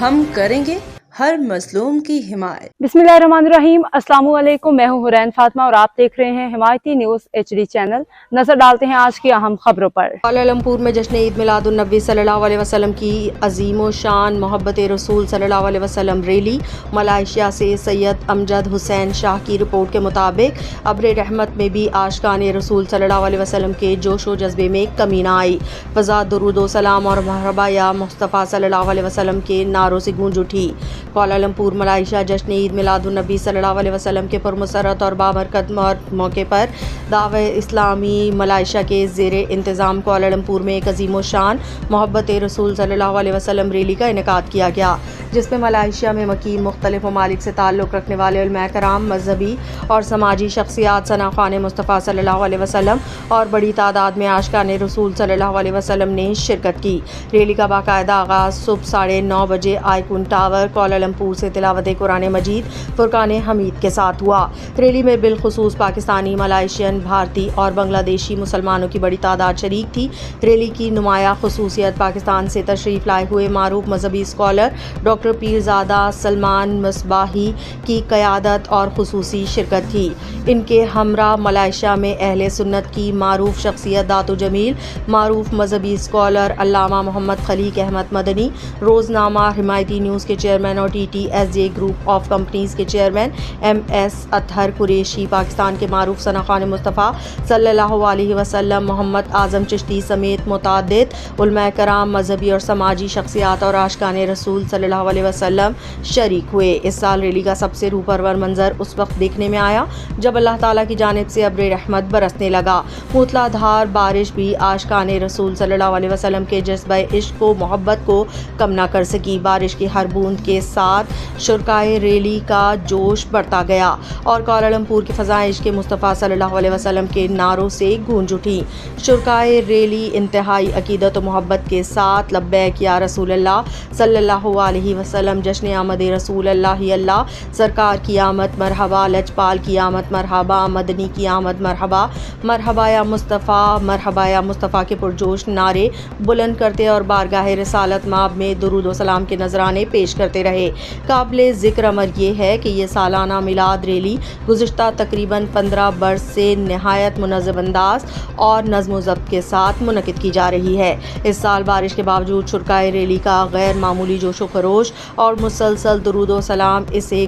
ہم کریں گے ہر مظلوم کی حمایت۔ بسمillahirrahmanirrahim۔ السلام علیکم، میں ہوں حورین فاطمہ اور آپ دیکھ رہے ہیں حمایتی نیوز HD چینل۔ نظر ڈالتے ہیں آج کی اہم خبروں پر۔ کوالالمپور میں جشن عید میلاد النبی صلی اللہ علیہ وسلم کی عظیم و شان محبت رسول صلی اللہ علیہ وسلم ریلی۔ ملائیشیا سے سید امجد حسین شاہ کی رپورٹ کے مطابق ابر رحمت میں بھی عاشقان رسول صلی اللہ علیہ وسلم کے جوش و جذبے میں کمی نہ آئی۔ فضا درود و سلام اور مرحبا یا مصطفیٰ صلی اللہ علیہ وسلم کے نعروں سے گونج اٹھی۔ کوالالمپور ملائیشیا جشن عید میلاد النبی صلی اللہ علیہ وسلم کے پرمسرت اور بابرکت موقع پر دعوی اسلامی ملائیشیا کے زیر انتظام کوالالمپور میں ایک عظیم و شان محبت رسول صلی اللہ علیہ وسلم ریلی کا انعقاد کیا گیا، جس میں ملائیشیا میں مقیم مختلف ممالک سے تعلق رکھنے والے علماء کرام، مذہبی اور سماجی شخصیات، ثناءخوان مصطفیٰ صلی اللہ علیہ وسلم اور بڑی تعداد میں عاشقان رسول صلی اللہ علیہ وسلم نے شرکت کی۔ ریلی کا باقاعدہ آغاز صبح 9:30 بجے آئیکن ٹاور کوالالمپور سے تلاوت قرآن مجید فرقان حمید کے ساتھ ہوا۔ ریلی میں بالخصوص پاکستانی، ملائیشین، بھارتی اور بنگلہ دیشی مسلمانوں کی بڑی تعداد شریک تھی۔ ریلی کی نمایاں خصوصیت پاکستان سے تشریف لائے ہوئے معروف مذہبی اسکالر ڈاکٹر پیرزادہ سلمان مصباحی کی قیادت اور خصوصی شرکت تھی۔ ان کے ہمراہ ملائیشیا میں اہل سنت کی معروف شخصیت داتو جمیل، معروف مذہبی اسکالر علامہ محمد خلیق احمد مدنی، روزنامہ حمایتی نیوز کے چیئرمین اور TTSJ گروپ آف کمپنیز کے چیئرمین MS اطہر قریشی، پاکستان کے معروف ثناءخوان مصطفیٰ صلی اللہ علیہ وسلم محمد اعظم چشتی سمیت متعدد علماء کرام، مذہبی اور سماجی شخصیات اور عاشقان رسول صلی اللہ علیہ وسلم شریک ہوئے۔ اس سال ریلی کا سب سے روح پرور منظر اس وقت دیکھنے میں آیا جب اللہ تعالیٰ کی جانب سے ابر رحمت برسنے لگا۔ موسلا دھار بارش بھی عاشقان رسول صلی اللہ علیہ وسلم کے جذبہ عشق و محبت کو کم نہ کر سکی۔ بارش کی ہر بوند کے ساتھ شرکائے ریلی کا جوش بڑھتا گیا اور کوالالمپور کی فضائیں عشق مصطفیٰ صلی اللہ علیہ وسلم کے نعروں سے گونج اٹھی۔ شرکائے ریلی انتہائی عقیدت و محبت کے ساتھ لبیک یا رسول اللہ صلی اللہ علیہ وسلم، جشن آمد رسول اللہ اللہ، سرکار کی آمد مرحبا، لجپال کی آمد مرحبا، مدنی کی آمد مرحبا، مرحبا یا مصطفیٰ، مرحبا یا مصطفیٰ کے پرجوش نعرے بلند کرتے اور بارگاہ رسالت مآب میں درود و سلام کے نذرانے پیش کرتے رہے۔ قابل ذکر امر یہ ہے کہ یہ سالانہ میلاد ریلی گزشتہ تقریباً 15 برس سے نہایت منظم انداز اور نظم و ضبط کے ساتھ منعقد کی جا رہی ہے۔ اس سال بارش کے باوجود شرکائے ریلی کا غیر معمولی جوش و خروش اور مسلسل درود و سلام اسے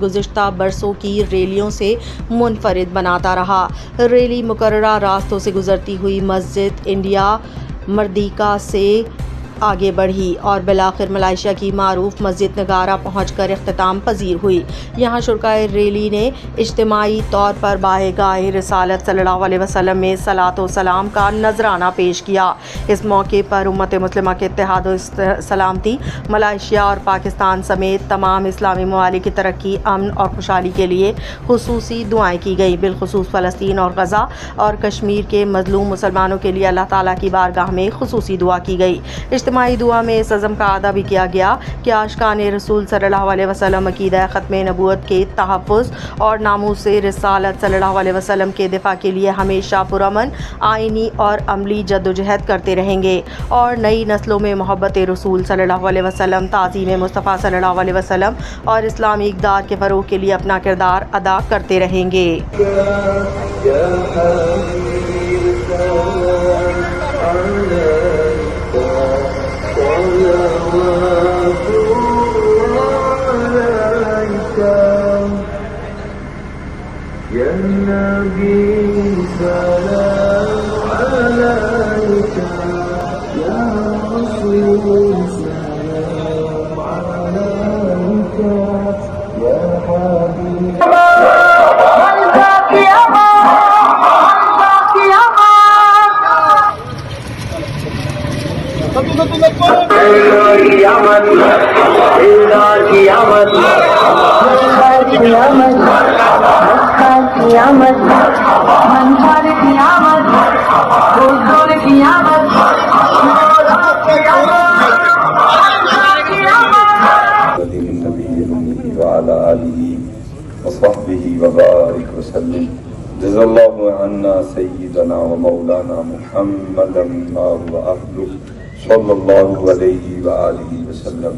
گزشتہ برسوں کی ریلیوں سے منفرد بناتا رہا۔ ریلی مقررہ راستوں سے گزرتی ہوئی مسجد انڈیا مردیکا سے آگے بڑھی اور بالآخر ملائیشیا کی معروف مسجد نگارا پہنچ کر اختتام پذیر ہوئی۔ یہاں شرکائے ریلی نے اجتماعی طور پر بارگاہ رسالت صلی اللہ علیہ وسلم میں صلاۃ و سلام کا نذرانہ پیش کیا۔ اس موقع پر امت مسلمہ کے اتحاد و سلامتی، ملائیشیا اور پاکستان سمیت تمام اسلامی ممالک کی ترقی، امن اور خوشحالی کے لیے خصوصی دعائیں کی گئیں۔ بالخصوص فلسطین اور غزہ اور کشمیر کے مظلوم مسلمانوں کے لیے اللہ تعالیٰ کی بارگاہ میں خصوصی دعا کی گئی۔ اجتماعی دعا میں اس عزم کا اعادہ بھی کیا گیا کہ عاشقان رسول صلی اللہ علیہ وسلم عقیدہ ختم نبوت کے تحفظ اور ناموس رسالت صلی اللہ علیہ وسلم کے دفاع کے لیے ہمیشہ پرامن آئینی اور عملی جدوجہد کرتے رہیں گے اور نئی نسلوں میں محبت رسول صلی اللہ علیہ وسلم، تعظیم مصطفیٰ صلی اللہ علیہ وسلم اور اسلامی اقدار کے فروغ کے لیے اپنا کردار ادا کرتے رہیں گے۔ يا نبي سلام عليك، يا رسول سلام عليك، يا حبيب وعلى آله وصحبه وبارك وسلم. جزا الله عنا سيدنا ومولانا محمدا ما هو أهله صلى الله عليه وآله وسلم.